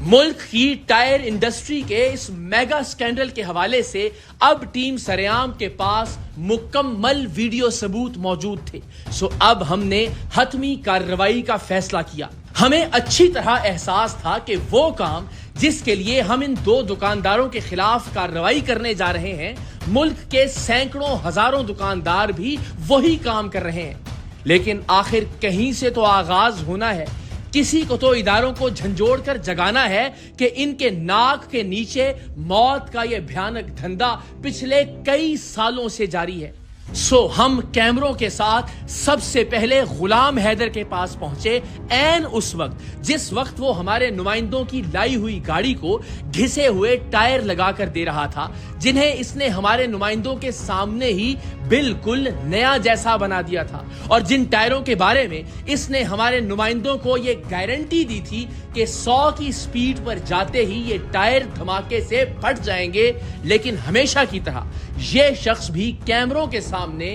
मुल्क की tyre industry के इस मेगा स्कैंडल के हवाले से अब टीम सरेआम के पास मुकम्मल वीडियो सबूत मौजूद थे। सो अब हमने हतमी कार्रवाई का फैसला किया। हमें अच्छी तरह एहसास था कि वो काम जिसके लिए हम इन दो दुकानदारों के खिलाफ कार्रवाई करने जा रहे हैं, मुल्क के सैकड़ों हजारों दुकानदार भी वही काम कर रहे हैं। लेकिन आखिर कहीं से तो आगाज होना है। किसी को तो इदारों को झंझोड़ कर जगाना है कि इनके नाक के नीचे मौत का यह भयानक धंधा पिछले कई सालों से जारी है। सो हम कैमरों के साथ सबसे पहले गुलाम हैदर के पास पहुंचे ऐन उस वक्त जिस वक्त वो हमारे नुमाइंदों की लाई हुई गाड़ी को घिसे हुए टायर लगाकर दे रहा था, जिन्हें इसने हमारे नुमाइंदों के सामने ही बिल्कुल नया जैसा बना दिया था, और जिन टायरों के बारे में इसने हमारे नुमाइंदों को ये गारंटी दी थी कि 100 की स्पीड पर जाते ही ये टायर धमाके से फट जाएंगे। लेकिन हमेशा की तरह ये शख्स भी कैमरों के सामने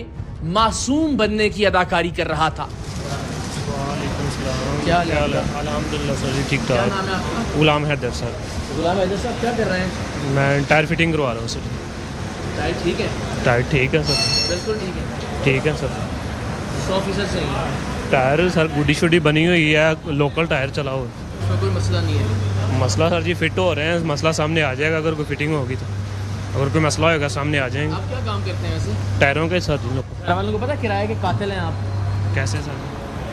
मासूम बनने की अदाकारी कर रहा था। क्या अल्हम्दुलिल्लाह सर जी, ठीक ठाक। गुलाम हैदर सर। गुलाम हैदर साहब क्या कर रहे हैं? मैं टायर फिटिंग करवा रहा हूँ सर। टायर ठीक है? टायर ठीक है सर। बिल्कुल ठीक है। ठीक है सर। 100% सही है। टायर सर गुडी शुडी बनी हुई है, लोकल टायर चलाओ, उसमें कोई मसला नहीं है। मसला सर जी फिट हो रहे हैं, मसला सामने आ जाएगा अगर कोई फिटिंग होगी तो। अगर कोई मसला होगा सामने आ जाएंगे। आप क्या काम करते हैं वैसे? टायरों के साथ जी। टायर वालों को पता है किराए के कातिल हैं आप? कैसे सर?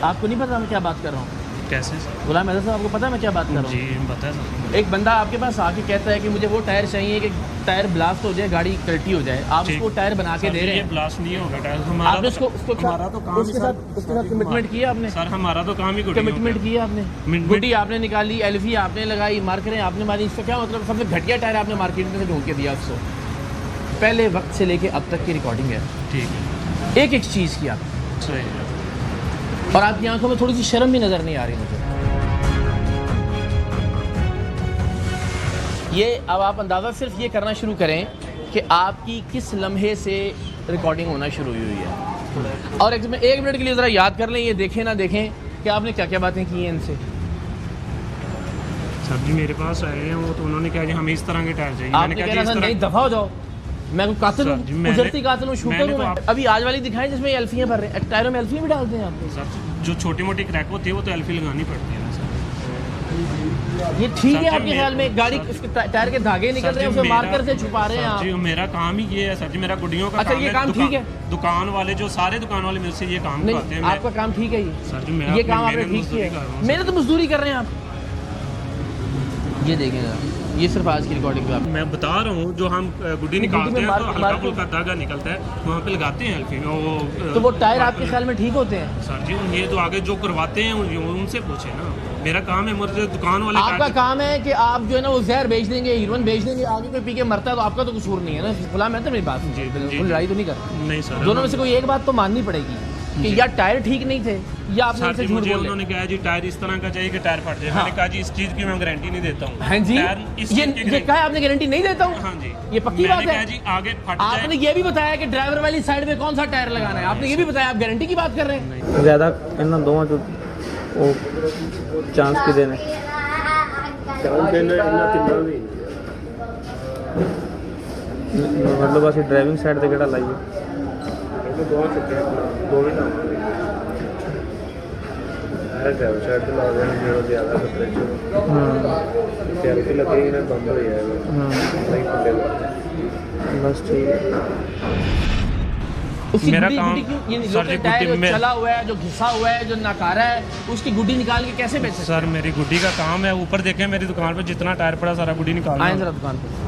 आपको नहीं पता मैं क्या बात कर रहा हूँ? कैसे सर? गुलाम हैदर साहब, आपको पता है मैं क्या बात कर रहा हूँ? जी पता है सर। एक बंदा आपके पास आके कहता है कि मुझे वो टायर चाहिए कि टायर ब्लास्ट हो जाए, गाड़ी कल्टी हो जाए, आप उसको टायर बना के दे रहे हैं। ब्लास्ट नहीं होगा टायर। आपने उसको हमारा तो काम उसके साथ कमिटमेंट किया आपने? सर हमारा तो काम ही कमिटमेंट किया आपने। गुड्डी आपने निकाली, एलवी आपने लगाई, मार्करें आपने मारी। इसका क्या मतलब? सबसे घटिया टायर आपने मार्केट में से ढूंढ के दिया उसको। पहले वक्त से लेके अब तक की रिकॉर्डिंग है। ठीक है। एक एक चीज़ की आप सही है। और आपकी आंखों में थोड़ी सी शर्म भी नजर नहीं आ रही मुझे। ये अब आप अंदाज़ा सिर्फ ये करना शुरू करें कि आपकी किस लम्हे से रिकॉर्डिंग होना शुरू हुई है। और एक मिनट के लिए ज़रा याद कर लें, ये देखें ना देखें कि आपने क्या क्या बातें की हैं इनसे। सर जी मेरे पास आए हैं वो, तो उन्होंने कहा जी हमें इस तरह के टायर चाहिए। आपने कहा था नहीं दफ़ा हो जाओ, मैं कातिल हूँ, उजरती कातिल हूँ, शूटर हूँ। अभी आज वाली दिखाएं जिसमें एल्फियाँ भर रहे हैं। टायरों में एल्फियाँ भी डालते हैं आप? सर जो छोटी मोटी क्रैक होती है वो तो एल्फी लगानी पड़ती है ना सर। ये ठीक है आपके ख्याल में? गाड़ी टायर के धागे निकल रहे हैं, उसे मार्कर से छुपा रहे हैं आप? जी मेरा काम ही ये है सर जी, मेरा गुड्डियों का। अच्छा ये काम ठीक है? दुकान वाले जो सारे दुकान वाले मिलसे ये काम करते हैं। आपका काम ठीक है ये? सर जी मेरा ये काम आपने ठीक किया है। मेरे तो मजदूरी कर रहे हैं आप। ये देखें ये सिर्फ आज की रिकॉर्डिंग पे आप मैं बता रहा हूँ, जो हम गुड्डी निकालते हैं तो हल्का फुल्का धागा निकलता है, वहाँ पे लगाते हैं एल्फी में। तो वो टायर आपके ख्याल में ठीक होते हैं? सर जी ये तो आगे जो करवाते हैं उनसे पूछे ना। मेरा काम है, मुझे दुकान वाले आपका काम है कि आप जो है ना वो जहर बेच देंगे, हीरोइन बेच देंगे, आगे कोई पी के मरता है तो आपका तो कसूर नहीं है ना। गुलाम है तो मेरी बात बिल्कुल लड़ाई तो नहीं कर। नहीं सर, दोनों में से कोई एक बात तो माननी पड़ेगी कि या टायर ठीक नहीं थे या आपने सर जी मुझे उन्होंने कहा जी टायर इस तरह का चाहिए कि टायर फट जाए। मैंने कहा जी इस चीज की मैं गारंटी नहीं देता हूँ। हाँ जी, ये कहा आपने गारंटी नहीं देता हूँ? हाँ जी, ये पक्की बात है जी। आगे फट जाए। आपने ये भी बताया कि ड्राइवर वाली साइड में कौन सा टायर लगाना है, आपने ये भी बताया। आप गारंटी की बात कर रहे हैं? ज़्यादा इन दोवां चो वो चांस की देने मतलब असं ड्राइविंग साइड ते केड़ा लाइए ड्राइवर साइड ते ला देना जो ज़्यादा टेम्पी लगेगी ना बंद हो जाएगा। बस ठीक है। मेरा काम ये लोकल टायर जो चला हुआ है, जो घिसा हुआ है, जो नकारा है, उसकी गुड्डी निकाल के कैसे बेच सकते? सर मेरी गुड्डी का काम है, ऊपर देखें मेरी दुकान पे जितना टायर पड़ा सारा गुड्डी निकालना। आए जरा दुकान पे।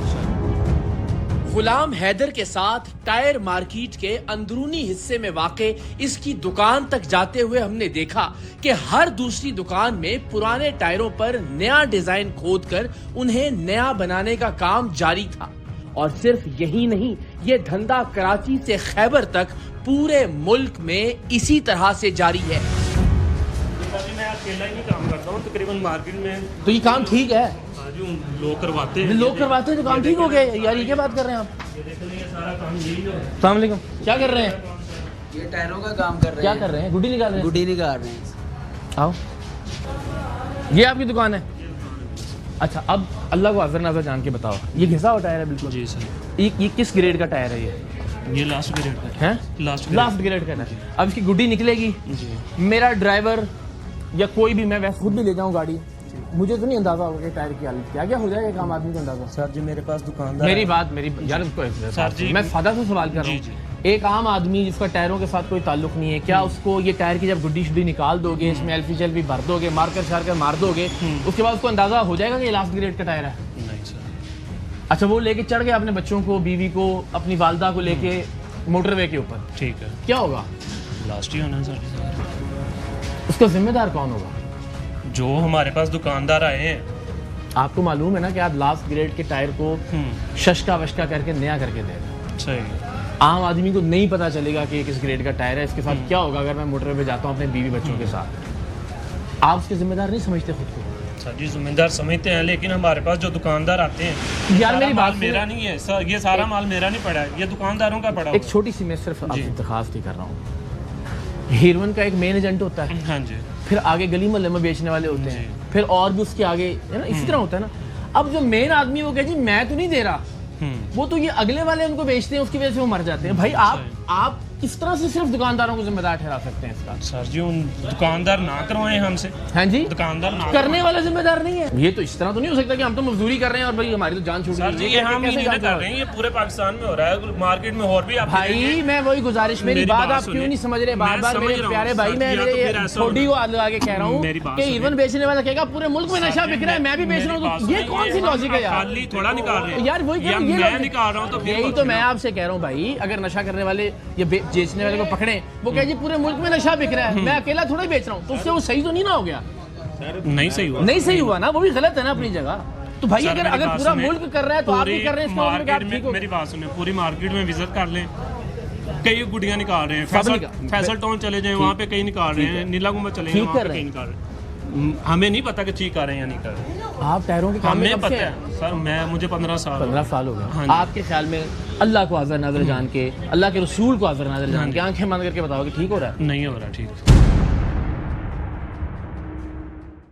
गुलाम हैदर के साथ टायर मार्केट के अंदरूनी हिस्से में वाक़े इसकी दुकान तक जाते हुए हमने देखा कि हर दूसरी दुकान में पुराने टायरों पर नया डिजाइन खोदकर उन्हें नया बनाने का काम जारी था। और सिर्फ यही नहीं, ये धंधा कराची से खैबर तक पूरे मुल्क में इसी तरह से जारी है। मैं अकेला ही नहीं काम करता हूँ तकरीबन मार्केट में। तो ये काम ठीक है? लोग करवाते हैं। लोग करवाते हैं तो काम ठीक हो गया यार। ये क्या बात कर रहे हैं आप? ये देखो ये सारा काम यही है। अस्सलाम वालेकुम। क्या कर रहे हैं? ये टायरों का काम कर रहे हैं। क्या कर रहे हैं? गुड्डी निकाल रहे हैं? गुड्डी निकाल रहे हैं। आओ, ये आपकी दुकान है? अच्छा, अब अल्लाह को हाज़िर नाज़िर जान के बताओ, ये घिसा हुआ टायर है बिल्कुल? जी सर, ये किस ग्रेड का टायर है ये लास्ट ग्रेड का है? लास्ट ग्रेड का टायर। अब इसकी गुड्डी निकलेगी, जी। मेरा ड्राइवर या कोई भी, मैं वैसे खुद भी ले जाऊँ गाड़ी, मुझे तो नहीं अंदाजा होगा कि टायर की हालत क्या क्या हो जाएगा, एक आम आदमी को अंदाजा? सर जी मेरे पास दुकानदार मेरी बात यार सर जी, मैं सादा से सवाल कर रहा जी, हूँ। एक आम आदमी जिसका टायरों के साथ कोई ताल्लुक नहीं है, क्या उसको ये टायर की जब गुड्डी शुड्डी निकाल दोगे, इसमें एलपी भर दोगे, मार्कर शार्कर मार दोगे, उसके बाद उसको अंदाजा हो जाएगा कि ये लास्ट ग्रेड का टायर है? नहीं सर। अच्छा, वो लेके चढ़ गए अपने बच्चों को, बीवी को, अपनी वालदा को लेके मोटरवे के ऊपर, ठीक है, क्या होगा? लास्ट ही होना है सर। उसका जिम्मेदार कौन होगा? जो हमारे पास दुकानदार आए हैं। आपको मालूम है ना कि आप लास्ट ग्रेड के टायर को शशका वशका करके नया करके दे रहे हैं। सही। आम आदमी को नहीं पता चलेगा कि ये किस ग्रेड का टायर है, इसके साथ क्या होगा अगर मैं मोटरवे पे जाता हूँ अपने बीवी बच्चों के साथ। आप उसके जिम्मेदार नहीं समझते खुद को? सर जी जिम्मेदार समझते हैं, लेकिन हमारे पास जो दुकानदार आते हैं, यार मेरी बात मेरा नहीं है सर, ये सारा माल मेरा नहीं पड़ा है, ये दुकानदारों का पड़ा एक छोटी सी मैं सिर्फ आपसे दरखास्त ही कर रहा हूँ। हीरोइन का एक मेन एजेंट होता है, हाँ जी, फिर आगे गली मोहल्ले में बेचने वाले होते हैं, फिर और भी उसके आगे, है ना, इसी तरह होता है ना। अब जो मेन आदमी वो कहे जी मैं तो नहीं दे रहा, वो तो ये अगले वाले उनको बेचते हैं, उसकी वजह से वो मर जाते हैं। भाई आप किस तरह से सिर्फ दुकानदारों को जिम्मेदार ठहरा सकते हैं इसका? सर जी उन दुकानदार ना करवाएं हमसे। हाँ जी, दुकानदार ना करने वाला जिम्मेदार नहीं है। ये तो इस तरह तो नहीं हो सकता कि हम तो मजदूरी कर रहे हैं और भाई हमारी तो जान छूट सर जी, गई। ये हम ही नहीं कर रहे हैं, ये पूरे पाकिस्तान में हो रहा है, मार्केट में और भी आप भाई मैं वही गुजारिश, मेरी बात आप क्यों नहीं समझ रहे? बार मेरे प्यारे भाई, मैं मेरे थोड़ी को लगा के कह रहा हूँ कि इवन बेचने वाला कहेगा पूरे मुल्क में नशा बिक रहा है, मैं भी बेच रहा हूँ, तो ये कौन सी लॉजिक है यार? खाली थोड़ा निकाल रहे हैं यार, वही मैं निकाल रहा हूँ, तो यही तो मैं आपसे कह रहा हूँ भाई, अगर नशा करने वाले या बेचने वाले को पकड़े, वो कहे जी पूरे मुल्क में नशा बिक रहा है, मैं अकेला थोड़ा ही बेच रहा हूँ, तो उससे वो सही तो नहीं ना हो गया? नहीं सही हुआ, नहीं सही हुआ ना, वो भी गलत है ना अपनी जगह। तो भाई अगर पूरा मुल्क कर रहा है तो आप भी कर रहे हैं, मेरी बात सुनिए, पूरी मार्केट में विजिट कर लें, कई गुड़ियाँ निकाल रहे हैं, फैसल टाउन चले जाएं, वहाँ पे कई निकाल रहे हैं, नीला गुंबद चले जाएं, वहाँ पे कई निकाल रहे हैं। हमें नहीं पता कि ठीक कर रहे हैं या नहीं कर रहे हैं। आप टायरों के काम में हमें पता है सर, मुझे 15 साल हो गए। आपके ख्याल में अल्लाह को हाज़िर नाज़िर जान के, अल्लाह के रसूल को हाज़िर नाज़िर जान के आंखें बंद करके बताओ कि ठीक हो रहा है? नहीं हो रहा ठीक।